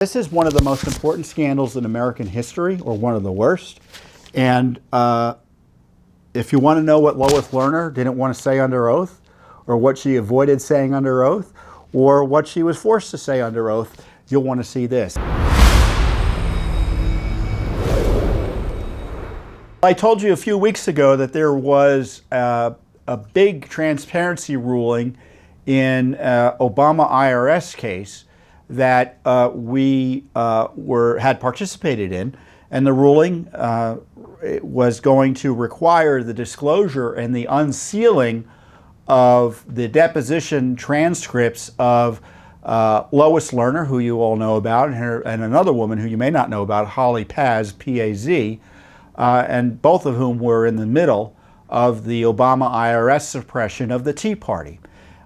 This is one of the most important scandals in American history, or one of the worst. And if you want to know what Lois Lerner didn't want to say under oath, or what she avoided saying under oath, or what she was forced to say under oath, you'll want to see this. I told you a few weeks ago that there was a big transparency ruling in Obama IRS case that we had participated in, and the ruling was going to require the disclosure and the unsealing of the deposition transcripts of Lois Lerner, who you all know about, and another woman who you may not know about, Holly Paz, P-A-Z, and both of whom were in the middle of the Obama IRS suppression of the Tea Party.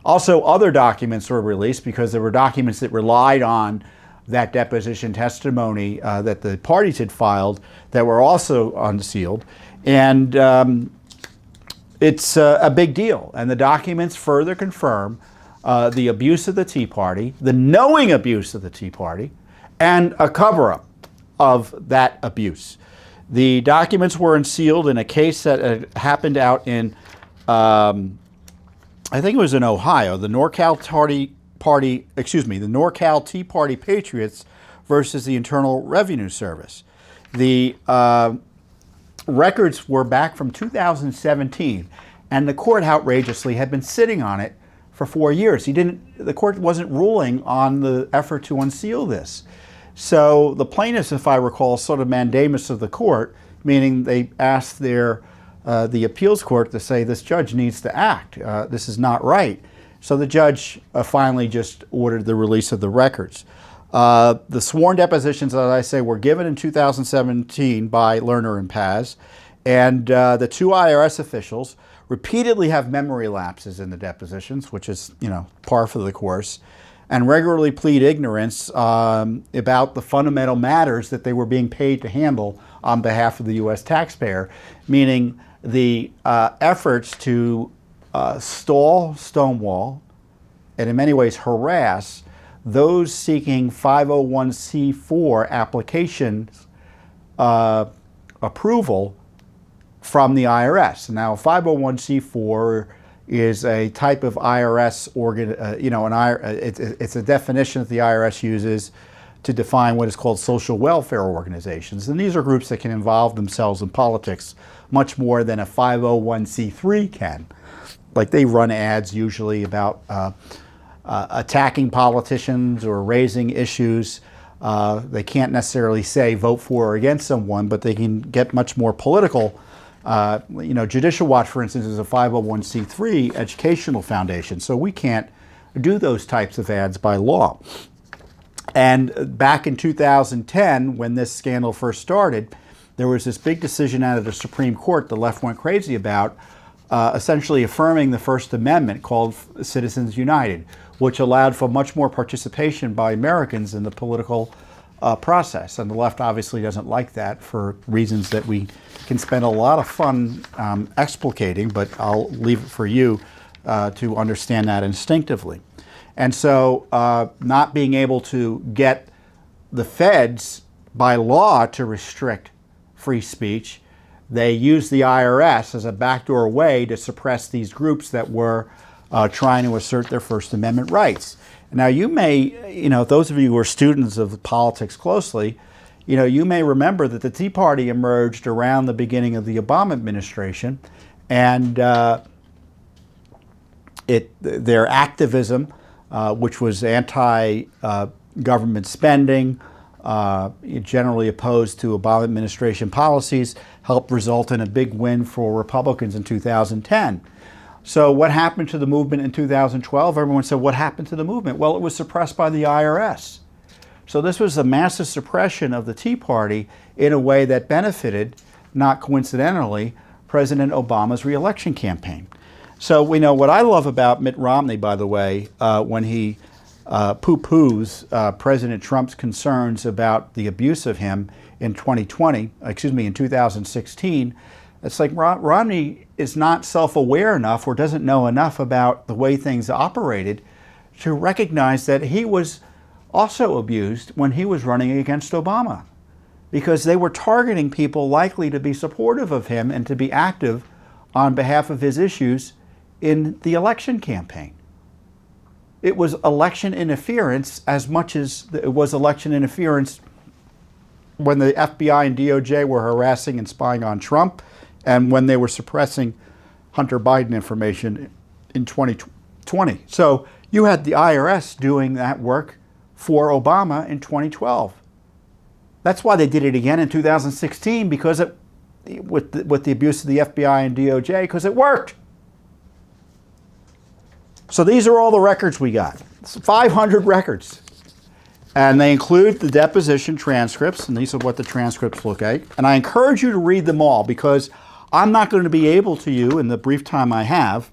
Also, other documents were released because there were documents that relied on that deposition testimony that the parties had filed that were also unsealed. And it's a big deal. And the documents further confirm the abuse of the Tea Party, the knowing abuse of the Tea Party, and a cover-up of that abuse. The documents were unsealed in a case that happened out in I think it was in Ohio, the NorCal Tea Party Patriots versus the Internal Revenue Service. The records were back from 2017, and the court outrageously had been sitting on it for 4 years. The court wasn't ruling on the effort to unseal this. So the plaintiffs, if I recall, sort of mandamus of the court, meaning they asked the appeals court to say this judge needs to act. This is not right. So the judge finally just ordered the release of the records. The sworn depositions, as I say, were given in 2017 by Lerner and Paz, and the two IRS officials repeatedly have memory lapses in the depositions, which is, par for the course, and regularly plead ignorance about the fundamental matters that they were being paid to handle on behalf of the U.S. taxpayer, meaning the efforts to stonewall, and in many ways harass those seeking 501c4 applications approval from the IRS. Now, 501c4 is a type of IRS organ, it's a definition that the IRS uses to define what is called social welfare organizations. And these are groups that can involve themselves in politics much more than a 501c3 can. Like, they run ads usually about attacking politicians or raising issues. They can't necessarily say vote for or against someone, but they can get much more political. Judicial Watch, for instance, is a 501c3 educational foundation, so we can't do those types of ads by law. And back in 2010, when this scandal first started, there was this big decision out of the Supreme Court the left went crazy about, essentially affirming the First Amendment, called Citizens United, which allowed for much more participation by Americans in the political process. And the left obviously doesn't like that for reasons that we can spend a lot of fun explicating, but I'll leave it for you to understand that instinctively. And so not being able to get the feds by law to restrict free speech, they used the IRS as a backdoor way to suppress these groups that were trying to assert their First Amendment rights. Now, you may, those of you who are students of politics closely, you may remember that the Tea Party emerged around the beginning of the Obama administration, and their activism, which was anti-government spending, generally opposed to Obama administration policies, helped result in a big win for Republicans in 2010. So what happened to the movement in 2012? Everyone said, what happened to the movement? Well, it was suppressed by the IRS. So this was a massive suppression of the Tea Party in a way that benefited, not coincidentally, President Obama's reelection campaign. So we know what I love about Mitt Romney, by the way, when he poo-poos President Trump's concerns about the abuse of him in 2016, it's like Romney is not self-aware enough or doesn't know enough about the way things operated to recognize that he was also abused when he was running against Obama, because they were targeting people likely to be supportive of him and to be active on behalf of his issues in the election campaign. It was election interference as much as it was election interference when the FBI and DOJ were harassing and spying on Trump, and when they were suppressing Hunter Biden information in 2020. So you had the IRS doing that work for Obama in 2012. That's why they did it again in 2016, because with the abuse of the FBI and DOJ, because it worked. So these are all the records we got. It's 500 records. And they include the deposition transcripts, and these are what the transcripts look like. And I encourage you to read them all, because I'm not going to be able to, in the brief time I have,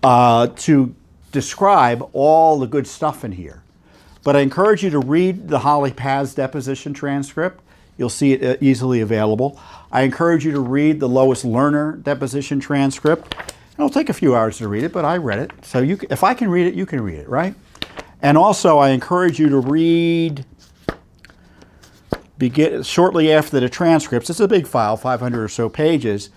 to describe all the good stuff in here. But I encourage you to read the Holly Paz deposition transcript. You'll see it easily available. I encourage you to read the Lois Lerner deposition transcript. It'll take a few hours to read it, but I read it. So if I can read it, you can read it, right? And also, I encourage you to read, shortly after the transcripts, it's a big file, 500 or so pages,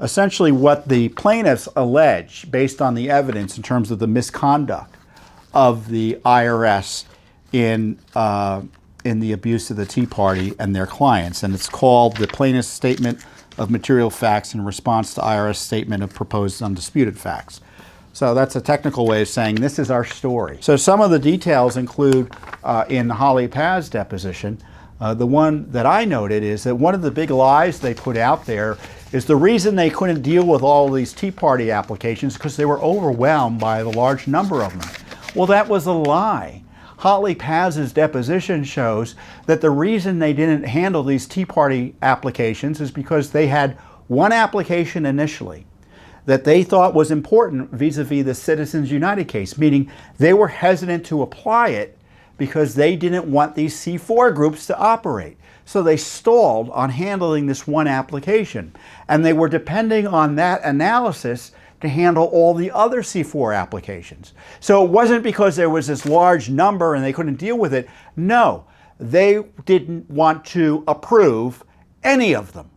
essentially what the plaintiffs allege based on the evidence in terms of the misconduct of the IRS in the abuse of the Tea Party and their clients. And it's called the Plaintiff's Statement of Material Facts in Response to IRS Statement of Proposed Undisputed Facts. So that's a technical way of saying this is our story. So some of the details include in Holly Paz deposition, the one that I noted is that one of the big lies they put out there is the reason they couldn't deal with all of these Tea Party applications because they were overwhelmed by the large number of them. Well, that was a lie. Holly Paz's deposition shows that the reason they didn't handle these Tea Party applications is because they had one application initially that they thought was important vis-a-vis the Citizens United case, meaning they were hesitant to apply it because they didn't want these C4 groups to operate. So they stalled on handling this one application, and they were depending on that analysis to handle all the other C4 applications. So it wasn't because there was this large number and they couldn't deal with it. No, they didn't want to approve any of them.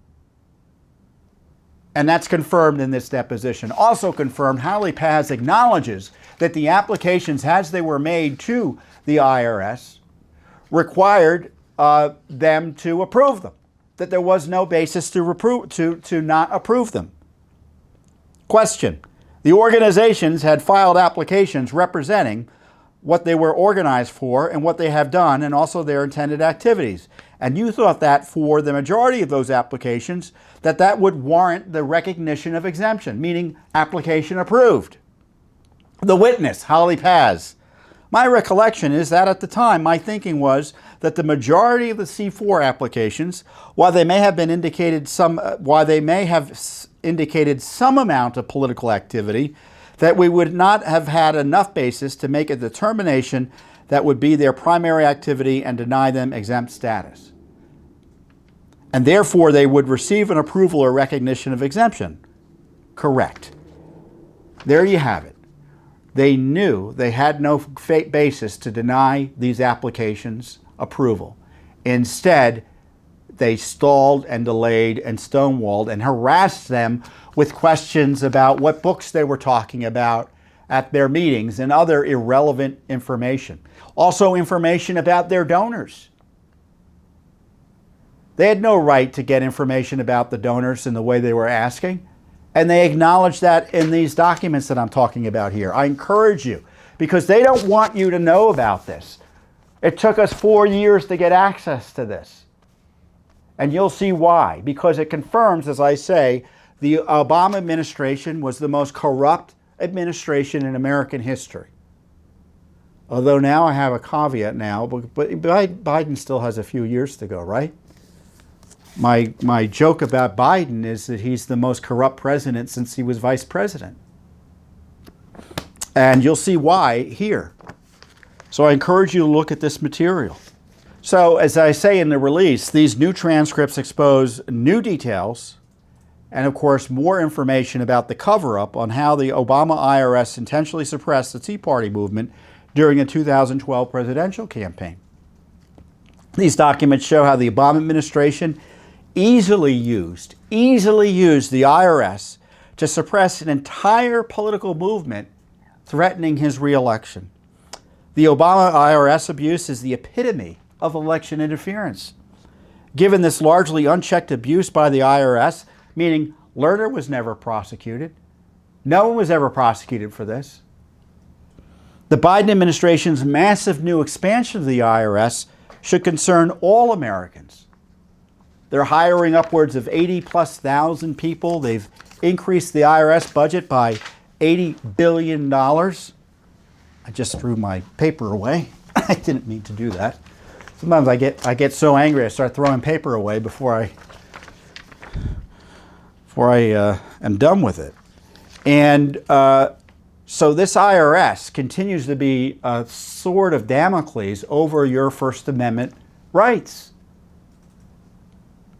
And that's confirmed in this deposition. Also confirmed, Holly Paz acknowledges that the applications as they were made to the IRS required them to approve them, that there was no basis to not approve them. Question: the organizations had filed applications representing what they were organized for and what they have done, and also their intended activities. And you thought that for the majority of those applications, that would warrant the recognition of exemption, meaning application approved. The witness, Holly Paz: my recollection is that at the time, my thinking was that the majority of the C4 applications, while they may have indicated some amount of political activity, that we would not have had enough basis to make a determination that would be their primary activity and deny them exempt status. And therefore, they would receive an approval or recognition of exemption. Correct. There you have it. They knew they had no basis to deny these applications approval. Instead, they stalled and delayed and stonewalled and harassed them with questions about what books they were talking about at their meetings and other irrelevant information. Also, information about their donors. They had no right to get information about the donors in the way they were asking, and they acknowledged that in these documents that I'm talking about here. I encourage you, because they don't want you to know about this. It took us 4 years to get access to this. And you'll see why. Because it confirms, as I say, the Obama administration was the most corrupt administration in American history. Although now I have a caveat now, but Biden still has a few years to go, right? My joke about Biden is that he's the most corrupt president since he was vice president. And you'll see why here. So I encourage you to look at this material. So as I say in the release, these new transcripts expose new details and, of course, more information about the cover-up on how the Obama IRS intentionally suppressed the Tea Party movement during the 2012 presidential campaign. These documents show how the Obama administration easily used the IRS to suppress an entire political movement threatening his reelection. The Obama IRS abuse is the epitome of election interference. Given this largely unchecked abuse by the IRS, meaning Lerner was never prosecuted, no one was ever prosecuted for this. The Biden administration's massive new expansion of the IRS should concern all Americans. They're hiring upwards of 80,000+ people. They've increased the IRS budget by $80 billion. I just threw my paper away. I didn't mean to do that. Sometimes I get so angry I start throwing paper away before I am done with it. And so this IRS continues to be a sword of Damocles over your First Amendment rights.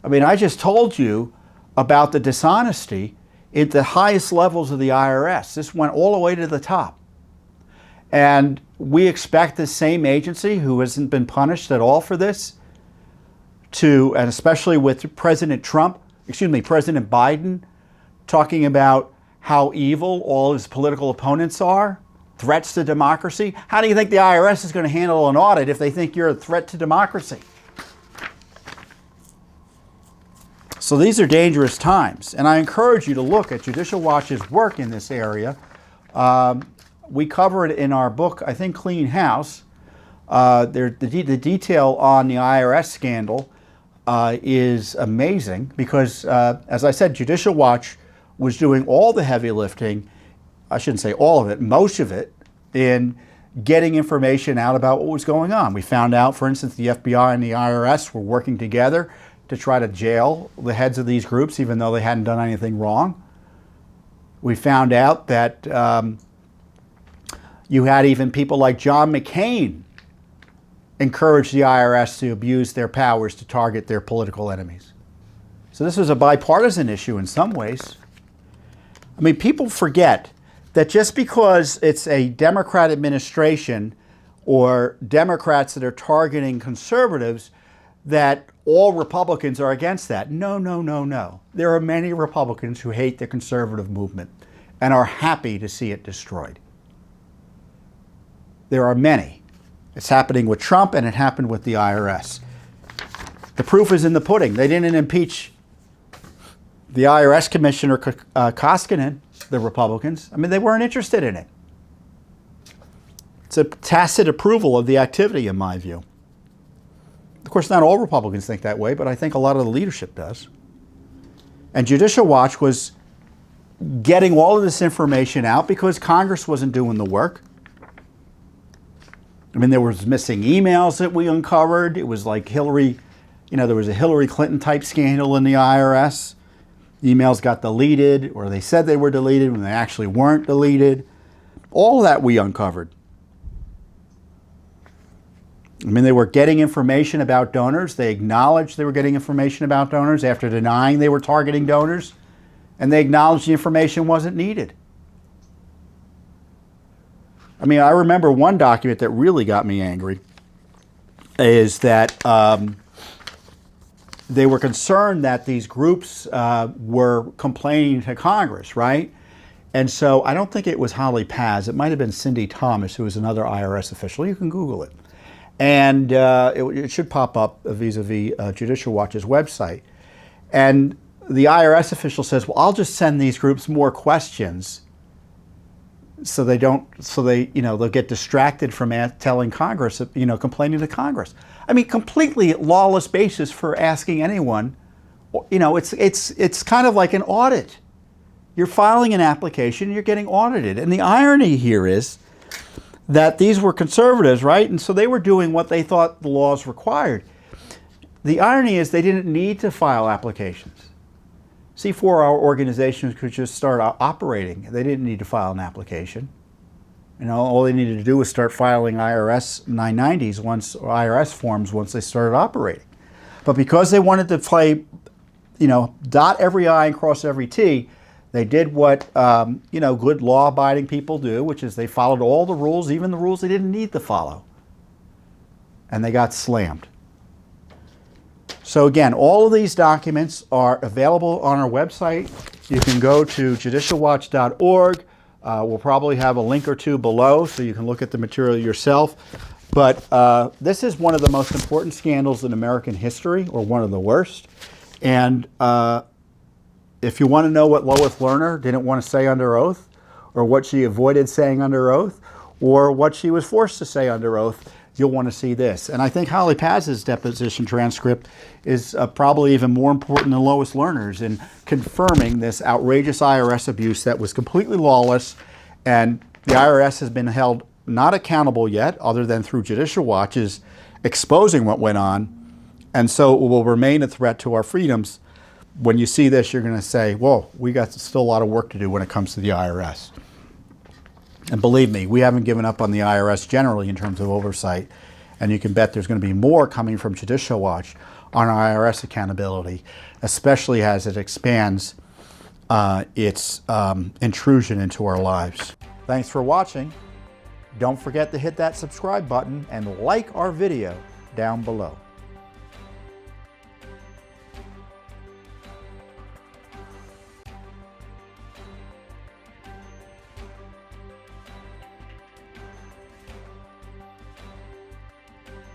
I mean, I just told you about the dishonesty at the highest levels of the IRS. This went all the way to the top. And we expect the same agency, who hasn't been punished at all for this, and especially with President Biden, talking about how evil all his political opponents are, threats to democracy. How do you think the IRS is going to handle an audit if they think you're a threat to democracy? So these are dangerous times, and I encourage you to look at Judicial Watch's work in this area. We cover it in our book, I think, Clean House. The detail on the IRS scandal is amazing because, as I said, Judicial Watch was doing all the heavy lifting, I shouldn't say all of it, most of it, in getting information out about what was going on. We found out, for instance, the FBI and the IRS were working together to try to jail the heads of these groups, even though they hadn't done anything wrong. We found out that you had even people like John McCain encourage the IRS to abuse their powers to target their political enemies. So this was a bipartisan issue in some ways. I mean, people forget that just because it's a Democrat administration or Democrats that are targeting conservatives, that all Republicans are against that. No, no, no, no. There are many Republicans who hate the conservative movement and are happy to see it destroyed. There are many. It's happening with Trump, and it happened with the IRS. The proof is in the pudding. They didn't impeach the IRS Commissioner Koskinen, the Republicans. I mean, they weren't interested in it. It's a tacit approval of the activity, in my view. Of course, not all Republicans think that way, but I think a lot of the leadership does. And Judicial Watch was getting all of this information out because Congress wasn't doing the work. I mean, there was missing emails that we uncovered. It was like Hillary, there was a Hillary Clinton type scandal in the IRS. Emails got deleted, or they said they were deleted when they actually weren't deleted. All that we uncovered. I mean, they were getting information about donors. They acknowledged they were getting information about donors after denying they were targeting donors. And they acknowledged the information wasn't needed. I mean, I remember one document that really got me angry is that they were concerned that these groups were complaining to Congress, right? And so I don't think it was Holly Paz. It might have been Cindy Thomas, who was another IRS official. You can Google it. And it should pop up vis-a-vis Judicial Watch's website. And the IRS official says, well, I'll just send these groups more questions so they'll get distracted from telling Congress, complaining to Congress. I mean, completely lawless basis for asking anyone. It's kind of like an audit. You're filing an application, you're getting audited. And the irony here is that these were conservatives, right? And so they were doing what they thought the laws required. The irony is they didn't need to file applications. C4-hour organizations could just start operating. They didn't need to file an application. All they needed to do was start filing IRS 990s or IRS forms once they started operating. But because they wanted to play, dot every I and cross every T, They did what good law-abiding people do, which is they followed all the rules, even the rules they didn't need to follow. And they got slammed. So again, all of these documents are available on our website. You can go to judicialwatch.org. We'll probably have a link or two below so you can look at the material yourself. But this is one of the most important scandals in American history, or one of the worst. And if you want to know what Lois Lerner didn't want to say under oath, or what she avoided saying under oath, or what she was forced to say under oath, you'll want to see this. And I think Holly Paz's deposition transcript is probably even more important than Lois Lerner's in confirming this outrageous IRS abuse that was completely lawless, and the IRS has been held not accountable yet, other than through Judicial Watch's exposing what went on, and so it will remain a threat to our freedoms. When you see this, you're going to say, whoa, we got still a lot of work to do when it comes to the IRS. And believe me, we haven't given up on the IRS generally in terms of oversight, and you can bet there's going to be more coming from Judicial Watch on IRS accountability, especially as it expands its intrusion into our lives. Thanks for watching. Don't forget to hit that subscribe button and like our video down below.